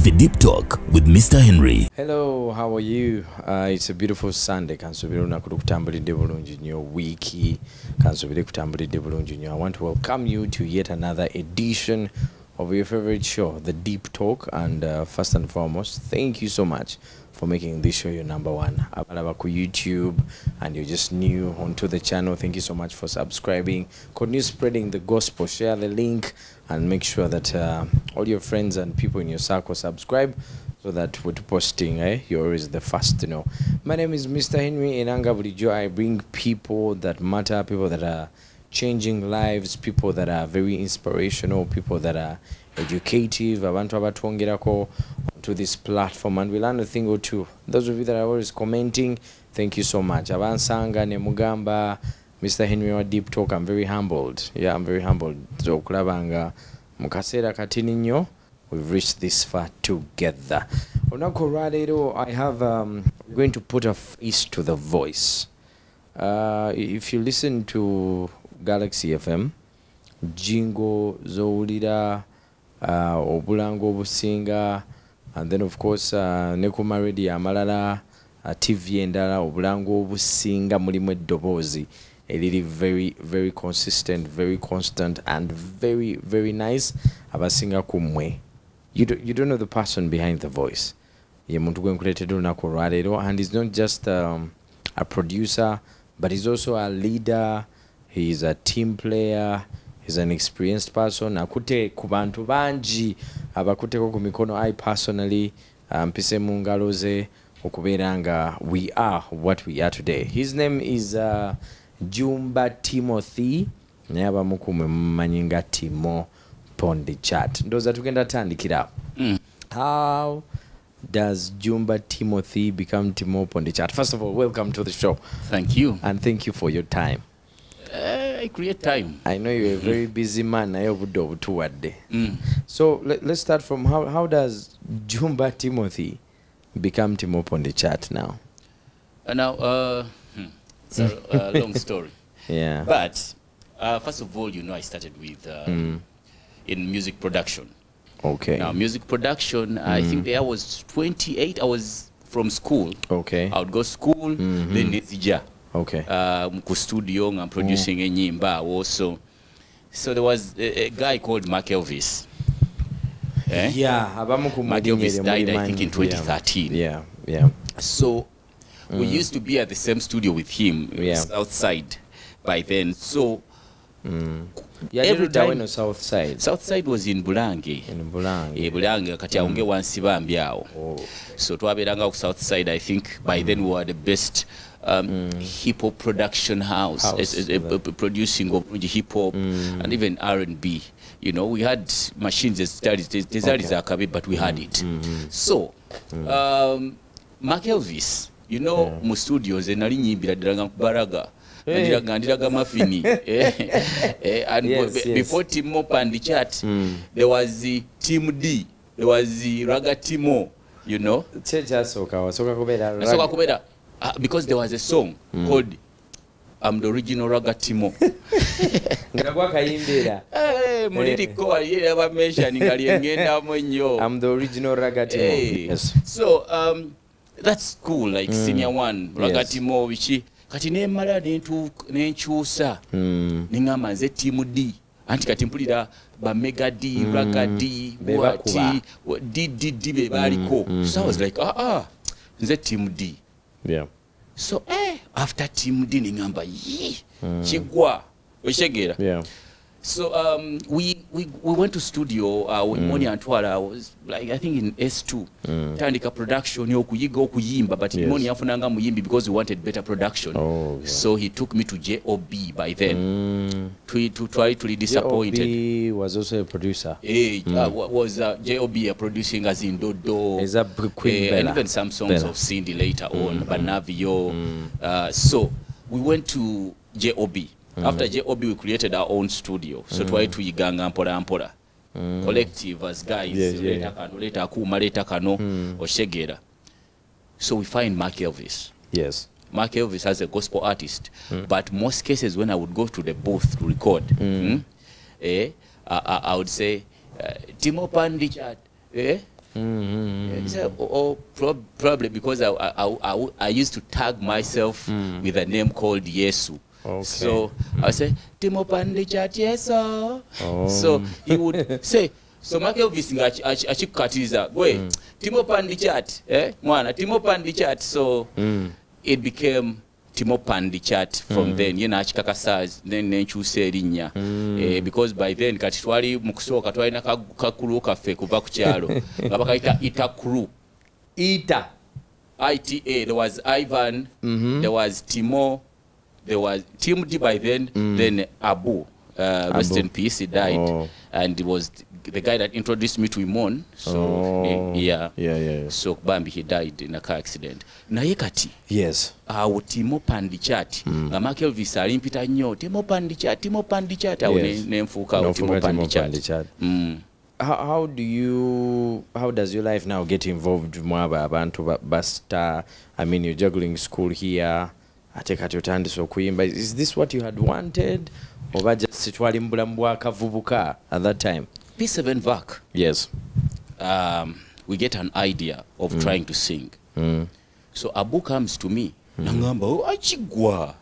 The Deep Talk with Mr. Henry. Hello, how are you? It's a beautiful Sunday. Wiki. I want to welcome you to yet another edition of your favorite show, The Deep Talk. And first and foremost, thank you so much for making this show your number one. YouTube, and you're just new onto the channel. Thank you so much for subscribing. Continue spreading the gospel. Share the link and make sure that all your friends and people in your circle subscribe, so that we're posting, you're always the first to know. My name is Mr. Henry Enanga Bulijo. I bring people that matter, people that are changing lives, people that are very inspirational, people that are educative. Abantu abatwongerako to this platform, and we learn a thing or two. Those of you that are always commenting, thank you so much. Abansanga ne mugamba Mr. Henry wa Deep Talk, I'm very humbled. Yeah, I'm very humbled. So kulabanga mukasera katini nnyo, we've reached this far together. Onako radero, I have going to put a face to the voice. If you listen to Galaxy FM, Jingo Zolida, Obulango Businga, and then of course Nekuma Radio Amalala, TV endala Obulango Businga Mulimu Dobozi. A really very consistent, very constant, and very nice. Abasinga kumwe. You don't know the person behind the voice. And he's not just a producer, but he's also a leader. He's a team player. He's an experienced person. Akute kubantu banji abakute ko kumikono. I personally mpise mungaloze okuberanga we are what we are today. His name is Jumba Timothy. Nyaba mukume manyinga Timo Pon Dchat. Ndoza tukenda tandikira. How does Jumba Timothy become Timo Pon Dchat? First of all, welcome to the show. Thank you. And thank you for your time. I create time. I know you're a very busy man. So let's start from how does Jumba Timothy become Timo Pon Dchat now? Now, it's a long story. Yeah. But first of all, I started with in music production. Okay. Now, music production, I think I was 28. I was from school. Okay. I would go to school, then Nezija. Okay. Studio, I'm producing a nyimba also. So there was a guy called Mark Elvis. Yeah. Mark Elvis died, I think, in 2013. Yeah. So we used to be at the same studio with him, outside by then. So every time south side was in Bulange. Bulange kati aunge wansi bambyao. So twaberanga ku south side. I think by then we were the best hip hop production house. Producing hip hop and even R&B. We had machines as studies, but we had it. So Mark Elvis, mu studios nali nyimbira ddala Baraga. Ndiraga mafini. And before Timo Pon Dchat, there was the Team D, there was the Raga Timo, because there was a song called I'm the original Raga Timo. I'm the original Raga Timo. Yes. So that's cool, like senior one, Raga Timo, which kati nemala nenkyusa ningamba nze Team D anti kati mpulira ba Mega D, Raga D, D bebaliko. So I was like nze Team D. Yeah. So after Team D ningamba chigwa oshegera. Yeah. So we went to studio with Moni Antwala. I was like, I think in S2 tandika production yokuyiga okuyimba, but Moni yafunanga muyimbi because we wanted better production. So he took me to JOB by then to try to be disappointed. JOB was also a producer. Was JOB producing as in Dodo, and even some songs of Cindy later on, Banavio. So we went to JOB. After JOB, we created our own studio. So try to yiganga mpola collective as guys. Leta kano oshegera. So we find Mark Elvis. Yes. Mark Elvis as a gospel artist. But most cases when I would go to the booth to record, I would say, Timo Pon Dchat, Probably because I used to tag myself with a name called Yesu. Okay. So I say Timo Pon Dchat, yes sir. So he would say, so Michael Visinga achikukatiriza gwe Timo Pon Dchat, mwana Timo Pon Dchat. So it became Timo Pon Dchat from then, you know, achikakasa then nenkyusa erinnya because by then kati twali mu kusooka twalina kakulu kaffe kuva ku kyalo nga bakayita ita crew. Ita. ITA. There was Ivan, there was Timo, there was Tim D by then Abu, rest in peace, he died, and he was the guy that introduced me to Imon. So yeah. So Bambi, he died in a car accident. Naye kati. Yes. Timo Pon Dchat. Nga Michael Visa alimpita nnyo Timo Pon Dchat, Timo Pon Dchat. Awo nenfuuka Timo Pon Dchat. How does your life now get involved mwaba abantu basta? I mean, you're juggling school here. Ate kati otandise okuyimba. Is this what you had wanted? Oba just twali mbulamu bwa kavubuka at that time? P7 VAC. Yes. We get an idea of trying to sing. So Abu comes to me. Nangamba, achigwa.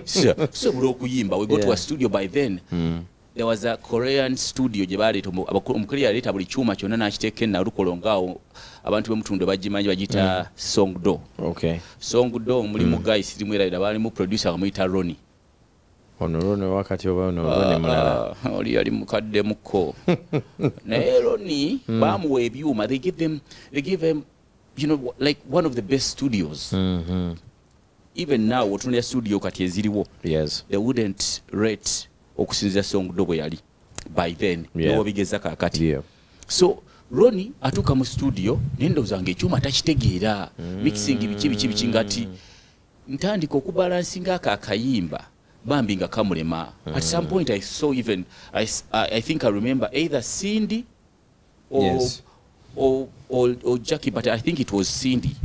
So we go to a studio by then. There was a Korean studio jebali omukiri yaleta buli chuma kyonna nakiteeka na lukolongawo abantu bemutundu bajimanyi bagita Songdo. Okay. Songdo mulimu guys sirimu era bali mu producer amuyita Ronnie. Ono wakati oba ono mulala. Oli yali mukadde muko. Naye Ronnie bamuwa ebyuma. They give him, you know, like one of the best studios. Even now otunya studio kati eziriwo. Yes. They wouldn't rate okusinza Songdo bwe yali by then. No bigeza kakati. So Ronnie atuka mu studio nendo zange chuma takitegeera mixing biki ngati ntandika okubalansinga akayimba Bambi nga kamulema. At some point I saw even I think I remember either Cindy or Jackie, but I think it was Cindy.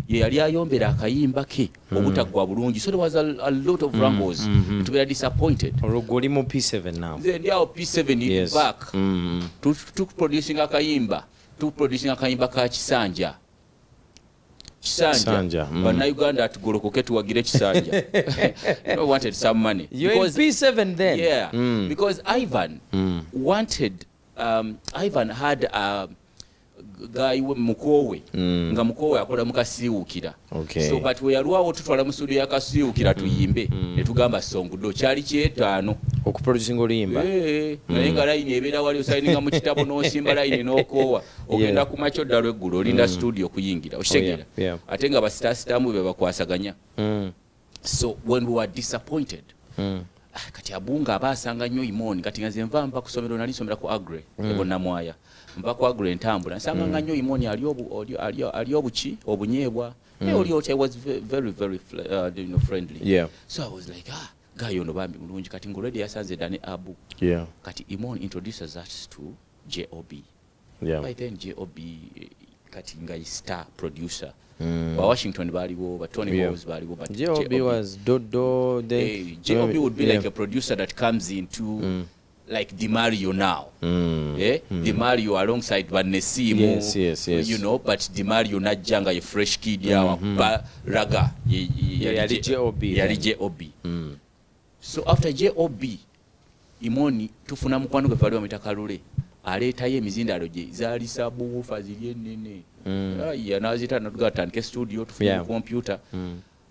Yali ayombera akayimba ke obutagwa bulungi. So there was a lot of rumbles. To be disappointed. Olugoli mu P7 now. Then there P7 is back. To producing akayimba. To producing akayimba ka Kisanja. Kisanja. But na Uganda tugolokoke tuwagire Kisanja. I wanted some money. You're in P7 then? Yeah. Because Ivan wanted, Ivan had a guy mukowe nga mukowe akola mukasiwukira. Okay. So but we yalwawo tutwala mu studio yakasiwukira tuyimbe ne tugamba Songdo kyali kyetaano okuproducing oluyimba. Naye nga line ebeera wali osayininga mu kitabo n'osimba line n'okoowa ogenda ku makyo ddala eggulo olinda studio kuyingira okitegeera ate nga basitaasitaamu be bakwasaganya. So when we were disappointed kati Abunga abaasanga nnyo Imoni kati nga ze nva mpa ku ssomero nali nsomera ku Agre ebonnamwaya mpa ku Agre ntambula nsanga nga nnyo Imoni ali obuki obunyeebwa oli oti was very friendly. So I was like guy ono bambi mulungi kati ngoledi yasanze Dani Abu. Kati Imoni introduces us to J.O.B. By then J.O.B. kati nga star producer. Washington baliwo, but Tony Rose baliwo, but J.O.B. was Dodo. J.O.B. would be like a producer that comes into like DiMario now. DiMario alongside Vanessimu. Yes. You know, but DiMario najanga a fresh kid yawa raga. Yali J.O.B. So after J.O.B. Imoni tufuna mukwano gwe bali bamitakalule. Aletayo emizindalo gye zaali sabuwufa ziri ennene. Yanazita natugatandika studio tufuna computer.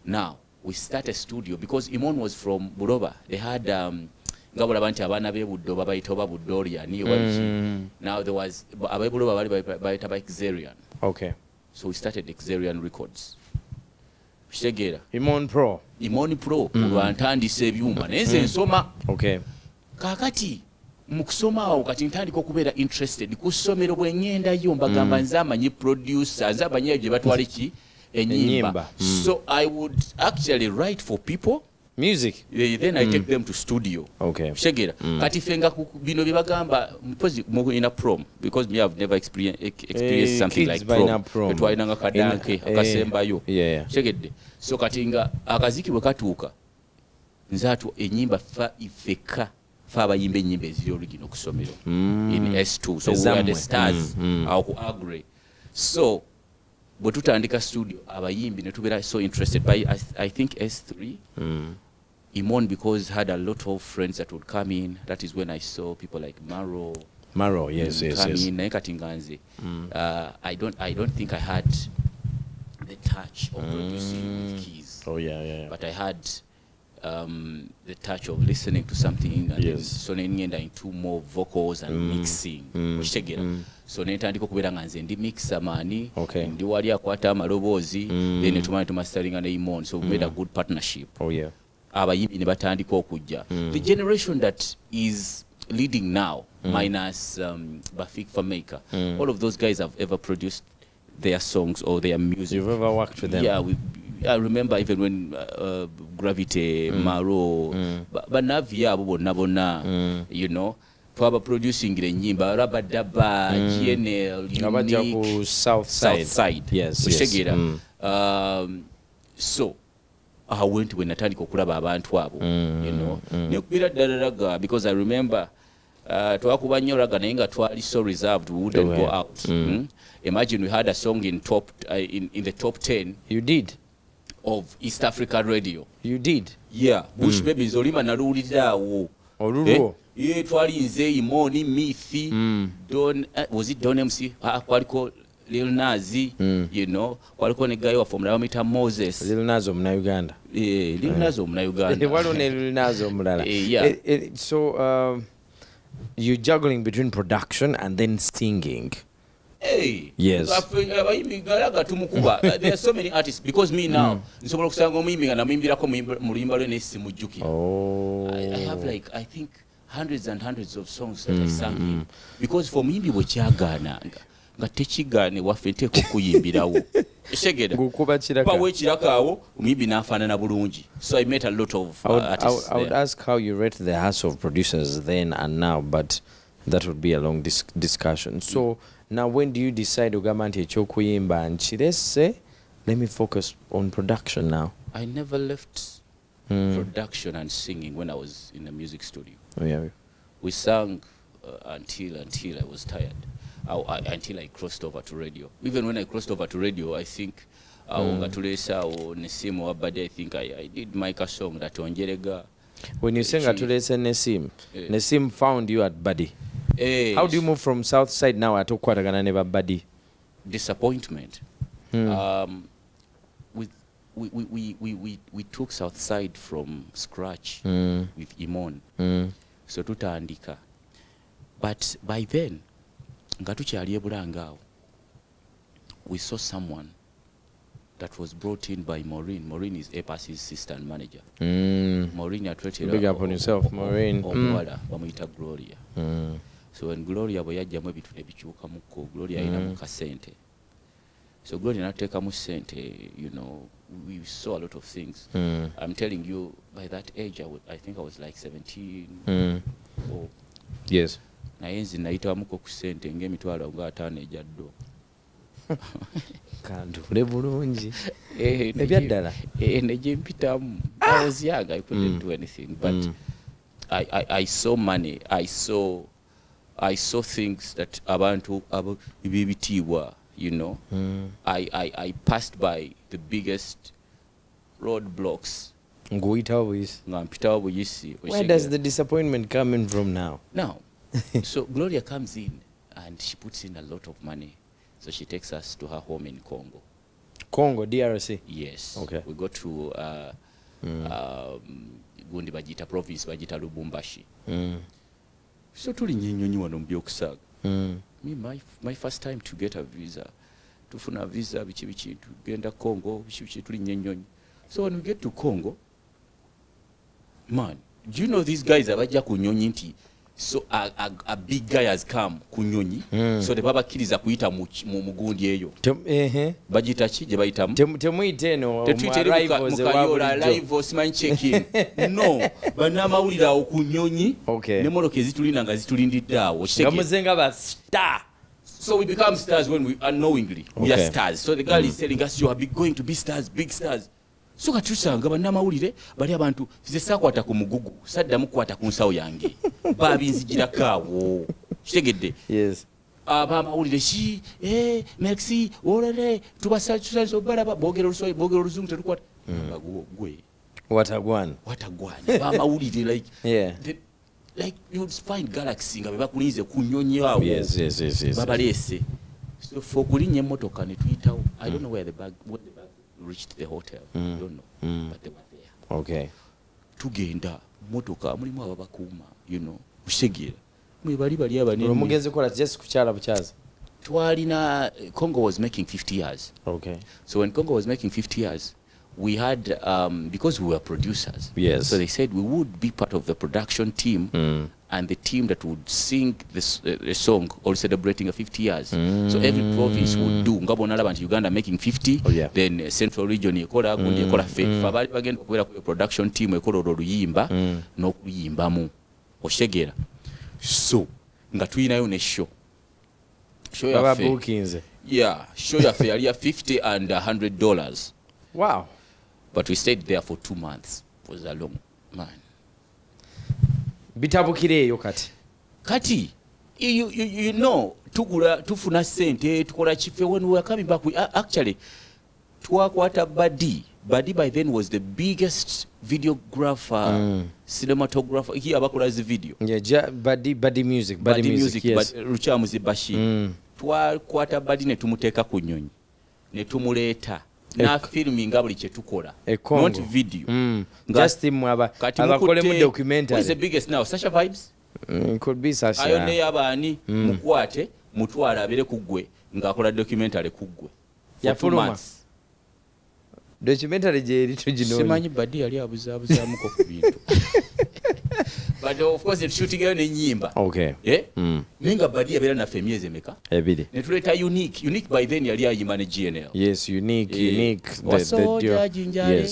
Now we start a studio because Imon was from Buloba. They had ngabula banti abana be buddo babayita oba Budoria ni wabiki. Now there was ababuloba bali bayita by Xerian. Okay. So we started Xerian Records. Kitegeera. Imon Pro. Olwantandise ebyuma nenze nsoma. Okay. Kakati mukusoma awo kati ntandika okubeera interested ku ssomero bwe ngenda yo mbagamba nze amanyi producer nze amanyi gye batwala ki enyimba. So I would actually write for people music, then I take them to studio. Okay. Shegera kati fenga bino bye bagamba mpozi in a prom because me have never experienced something like prom. Twalina kadanke akasembayo. Shegedde so kati nga akaziki bwe katuuka nze atu enyimba fa ifeka fa abayimba ennyimba eziri original ku ssomero in S2 so we are the stars awo ku Agre so bwe tutandika studio abayimbi ne tubeera so interested by I think S3 Imon because had a lot of friends that would come in. That is when I saw people like Maro, yes. naye kati nga nze I don't think I had the touch of producing with keys. But I had the touch of listening to something and so nengenda into more vocals and mixing. So netandika okubeera nga nze ndi mixer mani ndi wali akwata amaloboozi then netumana tumastaringa ne Imon so we made a good partnership. Abayimbi ne batandika okujja. The generation that is leading now minus Bafik Fameka all of those guys have ever produced their songs or their music. You've ever worked with them? Yeah, I remember even when Gravity, Maro, Banavia, Bonna, you know, twaba producing nyimba Rabadaba, GNL, Unique, Southside. Yes. So I went when natandika okulaba abantu abo, you know, nekubira ddala because I remember twakuba nnyo raga naye nga twali so reserved we wouldn't go out. Imagine we had a song in the top 10. You did? Of East Africa Radio. You did? Yeah. Bush Babies olima naluwulira awo. Olulwo? Yeah, twali nze Imoni Mithi Don was it Don MC kwaliko Lil Nazi you know kwaliko ne guy from Ramita Moses Lil Nazi omuna Uganda. Lil Nazi omuna Uganda. Waliwo ne Lil Nazi omulala. So you're juggling between production and then singing. Hey, yes. There are so many artists because me now nsobola kusanga omuyimbi nga namuyimbirako mu luyimba lwe nesi mujjukira. I have like I think hundreds and hundreds of songs that I sang in because for muyimbi bwe kyagaananga nga tekigaane waffe nteeka okuyimbirawo ekitegeera pawo ekirakawo omuyimbi n'afaanana bulungi. So I met a lot of artists. I would ask how you rate the house of producers then and now, but that would be a long discussion. So now when do you decide ogamba nti ekyokuyimba nkirese, let me focus on production now? I never left production and singing when I was in the music studio. We sang until I was tired. Until I crossed over to radio. Even when I crossed over to radio, I think Ngatulesa or Nesimo Abade, I think I did make a song that Onjerega. When you sang Ngatulesa Nesim, Nesim found you at Buddy. How do you move from South Side now at Okwatagana never Buddy? Disappointment. We took South Side from scratch with Imon. So tutandika. But by then, we saw someone that was brought in by Maureen. Maureen is Epas's assistant manager. Maureen atweetera big up on yourself, Maureen. Omuwala bamuyita Gloria. So when Gloria bwe yajjamu ebintu ne bikyukamuko, Gloria alinamu kasente. So Gloria n'ateekamu sente, you know, we saw a lot of things. I'm telling you, by that age, I think I was like 17. Yes. Naye nzi nayitamuko ku sente ng'emitwalo nga 5 ejaddo. Kandule bulungi. Ebyaddala. Nejempitamu. I was young, I couldn't do anything. But I saw money. I saw things that abantu ibibitiwa, you know. I passed by the biggest roadblocks. Where does the disappointment come in from now? Now, so Gloria comes in and she puts in a lot of money. So she takes us to her home in Congo. Congo, DRC? Yes. Okay. We go to Gundi Bajita province, Bajita Lubumbashi. So tuli nyinyonyi wano mbyokusaga. Me, my first time to get a visa. Tufuna visa bichi tugenda Congo, bichi tuli nyinyonyi. So when we get to Congo, man, do you know these guys abaja kunyonyi nti? So a big guy has come kunyonyi. So the baba kiriza kuyita mu mugundi eyo. Bajita ki je bayitamu? Temuyite no arrivals arrivals simanyi check in. No, banamawulira okunyonyi. Okay. Ne moloke zitulina nga zitulindidde awo. Gamuzenga ba star. So we become stars when we unknowingly we are stars. So the girl is telling us you are going to be stars, big stars. so katusanga bannamawulire bali abantu nze saakwata ku mugugu saddamu kukwata ku nsawo yange babinzigirako awo kitegedde yes abamawulire ki merci olere tubasalisa obalaba boogera oluswayiri boogera oluzungu tetukwata gwe watagwana abamawulire like yeah like you find galaxy nga bebakulinze kunyonyi awo yes babaleese so for kulinnya emmotoka ne tuyitawo I don't know where the bag reached the hotel I don't know but they were there okay tugenda motoka mulimu ababakuuma you know ushegera bali abanene mugenzi kola just kuchala buchaza twalina Congo was making 50 years okay so when Congo was making 50 years we had because we were producers yes so they said we would be part of the production team and the team that would sing this song or celebrating a 50 years so every province would do ngabona abantu Uganda making 50 then central region ekola gundi ekola fa bali bagenda okuwera ku production team ekola oluyimba n'okuyimbamu oshegera so nga tuyinayo ne show ya bookings yeah show ya fair ya $50 and $100 wow but we stayed there for 2 months it was a long man bitabukireyo kati you know tufuna sente tukola chife when we were coming back we actually twakwata Buddy by then was the biggest videographer cinematographer here abakola zi video yeah Buddy music yes Ruchamuzi Bashi twakwata Buddy ne tumuteeka ku nyonyi ne tumuleta na filming abuli chetukola not video just him abakole mu documentary who's the biggest now Sasha Vibes could be Sasha ayo ne yabani mukwate mutwala abere kugwe ngakola documentary kugwe ya fuluma documentary je erito gino simanyi Buddy yali abuzabuza muko ku bintu but of course it's shooting ne nyimba okay ninga Buddy yabera na femyeze meka ebide ne tuleta unique by then yali ayima ne GNL yes unique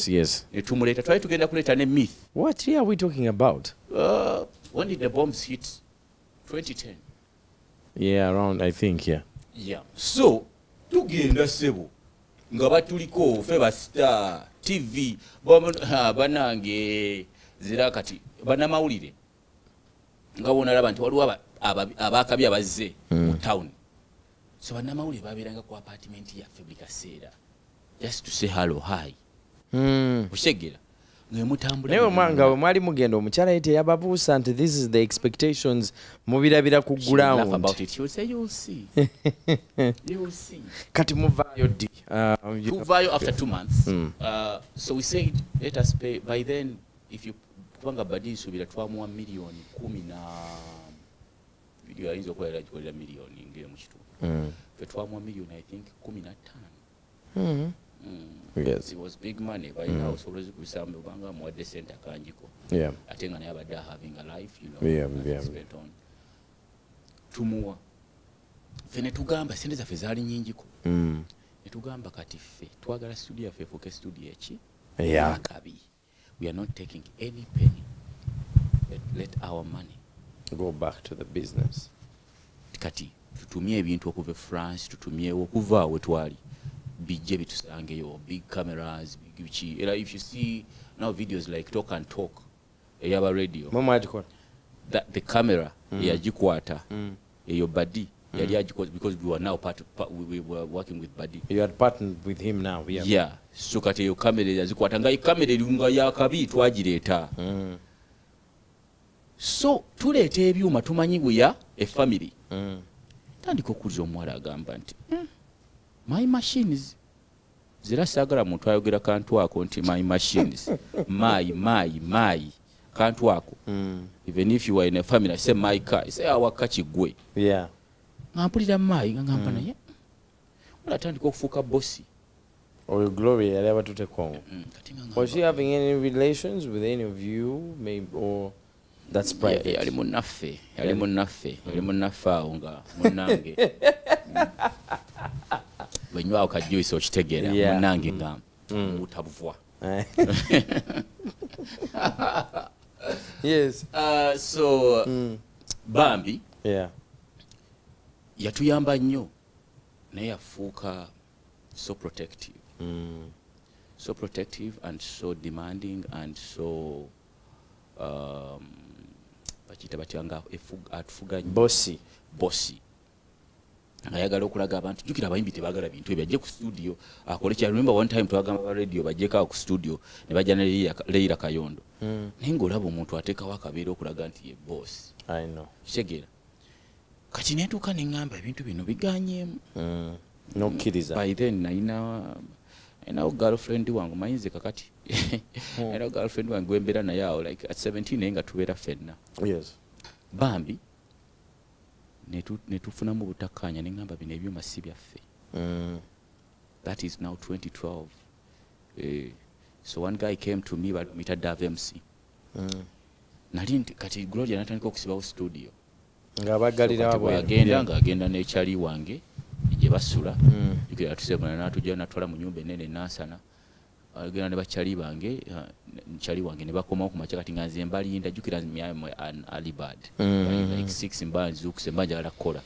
yes ne tumuleta twali tugenda kuleta ne myth what are we talking about when did the bombs hit 2010 yeah around I think yeah so tugenda sebo nga batuliko fe ba star TV banange zirakati banamawulire nga wona abantu waliwo abakabi abazze mu town so banamawulire baberanga ku apartment ya Fabrica Sera just to say hello hi ushegera ngemutambula newe mwanga mwali mugenda omukyala yete yababuusa nti this is the expectations mubirabira ku ground about it you'll see kati muvayo di tuvayo after 2 months so we said let us pay by then if you panga Buddy subira twamuwa milioni 10 na video hizo kwa milioni ngire mu kitu twamuwa milioni I think 15 yes it was big money by now so let's go some banga mu decent akanjiko atenga naye abadde having a life you know spent on tumuwa fene tugamba sente zaffe zaali nyingiko netugamba kati ffe twagala studio yaffe efuuke studio eki kabi we are not taking any penny let our money go back to the business kati tutumie ebintu okuva France tutumie okuva we twali bijje bitusangeyo big cameras big bichi era if you see now videos like talk and talk eyaba radio mama ajikola that the camera yajikwata eyo Buddy yali ajikola because we were now we were working with Buddy you had partnered with him now yeah so kati eyo camera yajikwata nga camera lunga ya kabi twagireta so tuleta ebyuma tumanyi buya a family tandika okuza omwala agamba nti my machines zirasagala muntu ayogera kantu ako nti my machines my kantu ako even if you are in a family I say my car I say our kachigwe ngampulira my ngamba naye wala tandika okufuuka bossi or Glory yali abatute Congo was she having any relations with any of you maybe or that's private yali munaffe awo nga munange bwenywawo kajuice okitegeera munange nga mutabuvwa yes so Bambi yatuyamba nnyo naye yafuuka so protective so protective and so demanding and so bakita batyanga atufuga bossy ayagala okulaga abantu jukira abayimbi tebagala bintu ebyo ajje ku studio akole kya. Remember one time twagamba ba radio bajjeka ku studio ne bajja ne Leila Kayondo naye ng'olaba omuntu ateekawo akabeera okulaga nti ye boss. I know. Kitegeera kati nentuuka ne ŋŋamba ebintu bino biganyeemu nokkiriza. By then nayinawo girlfriend wange mayinze kakati nayinawo girlfriend wange wembeera naye awo like at 17 naye nga tubeera ffenna bambi netufunamu butakkaanya ne ŋŋamba bino ebyuma si byaffe. That is now 2012. So one guy came to me balumita Dav MC nali nti kati Gloria natandika okusibawo studio ng'agenda n'ekyali wange gye basula jukira tusebona n'atujja natwala mu nyumba enene Nansana agenda ne bakyali bange kyali wange ne bakomawo ku makya kati nga nze mbalinda jukira alibad like 6 mbanzi okusemba njagala kukola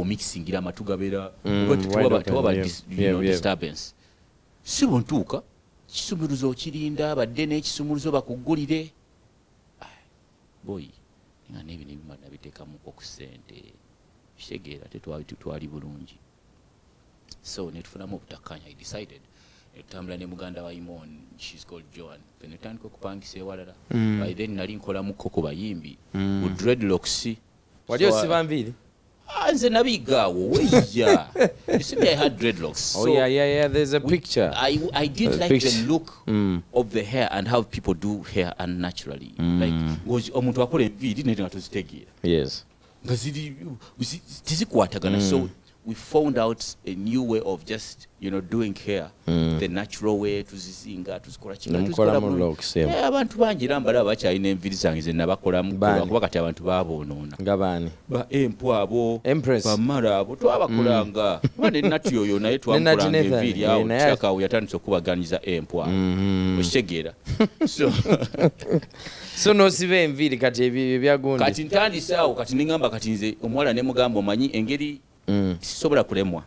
mixingira amatu gabeera tewaba disturbance si bontuuka kisumuluzo okirinda badde n'ekisumuluzo bakugulire boy nga n'ebyo nebimala nabiteekamu okusente kitegeera tetwali bulungi so netufunamu obutakkaanya I decided etambula ne muganda wa Imon, she's called Joan penetandika okupangisa ewalala by then nali nkolamuko ku bayimbi ku dreadlocks wali osiba nviiri nze nabigaawo weya you see me I had dreadlocks so yeah there's a picture I did like the look of the hair and how people do hair unnaturally like omuntu akola enviiri nete nga tozitegeera nga tizikwatagana so we found out a new way of just doing hair the natural way tuzizinga tuzikola kinga abantu bangi rambala bakyalina enviiri zange ze nabakolamu kuba kati abantu baboonoona ngabaani ba empu abo bamala abo twabakolanga bane nati oyo naye twamukolanga enviiri awo kyakawo yatandise okubaganiza empu abo okitegeera so nosiba enviiri kati ebyo byagundi kati ntandise awo kati ningamba kati nze omuwala ne mugamba omanyi engeri sisobola kulemwa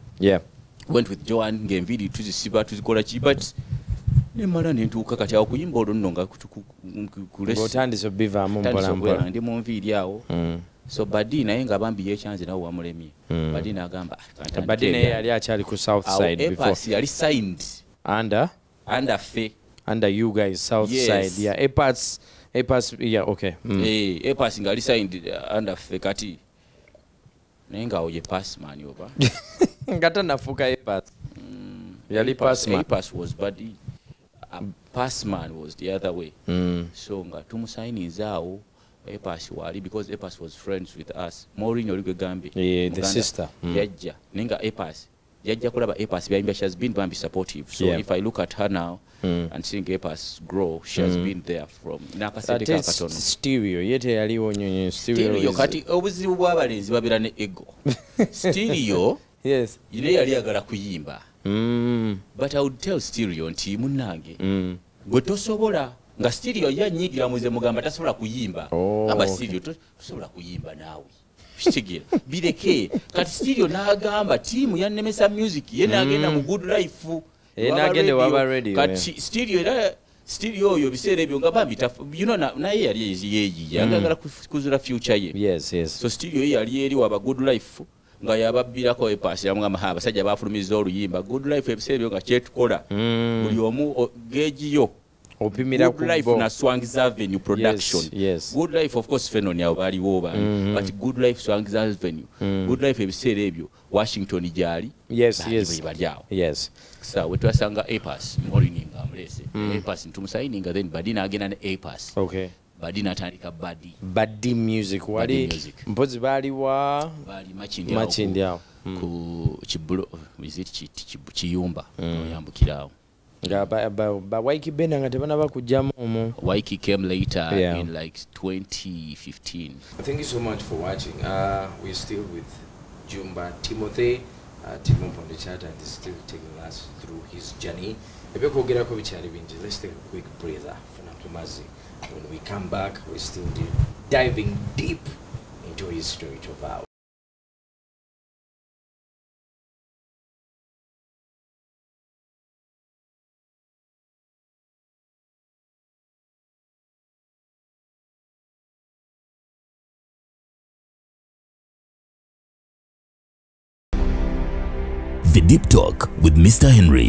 went with Joan ng'enviiri tuzisiba tuzikola ki but nemala nentuuka kati awo kuyimba olwo nno nga otandise obivaamu mpolampola ndi mu nviiri awo so Badi naye nga bambi yekyanze nawe wamulemye Badi n'agamba Badi naye yali akyali ku south side before yali signed under ffe under you guys south side Epas okay Epas nga ali signed under ffe kati naye ngaawo ye passman oba nga tanafuuka Epas yali passman Epas was Badi passman was the other way so nga tumusayininze awo Epas wali because Epas was friends with us Maureen oli gwe the sister yajja naye nga Epas yajja kulaba Epas byayimba she has been bambi supportive so if I look at her now and seeing Epas grow she has been there from nakasete katono stereo yete yaliwo nyonyo stereo kati obuzibu bw'abalenzi babira ne ego stereo yine yali agala kuyimba but I would tell stereo nti munnange gwe tosobola nga stereo yanyigira muze mugamba tasobola kuyimba aba stereo tosobola kuyimba naawe kitegeera bireke kati stereo n'agamba tiimu yannemesa music ye n'agenda mu good life nagende waba radio kati stereo oyo biseera ebyo nga bambi naye yali yeeyiya agagala kuzula future ye so stereo ye yali eri waba good life nga yababbirako Epas yamugamba abasajja bafulumiza oluyimba good life ebiseera ebyo nga kyetukola buli omu geegiyo opimira good life na Swangs Avenue production good life of course Fenon yao baliwo bangi but good life Swangs Avenue good life ebiseera ebyo Washington gyali baliyawo so wetwasanga Epas ngolininga amulese Epas ntumusayininga then Badina agenda ne Epas Badina atandika Badi music wali mpozi bali machindi awo ku kibulo kiyumba oyambukirawo ba Waiki benda nga tebanaba kujjamu omwo. Waiki came later in like 2015. Thank you so much for watching. We're still with Jumba Timothy, Timo Pon Dchat, and is still taking us through his journey. Let's take a quick breather for Nakumazi. When we come back, we're still diving deep into his story to vow. The Deep Talk with Mr. Henry.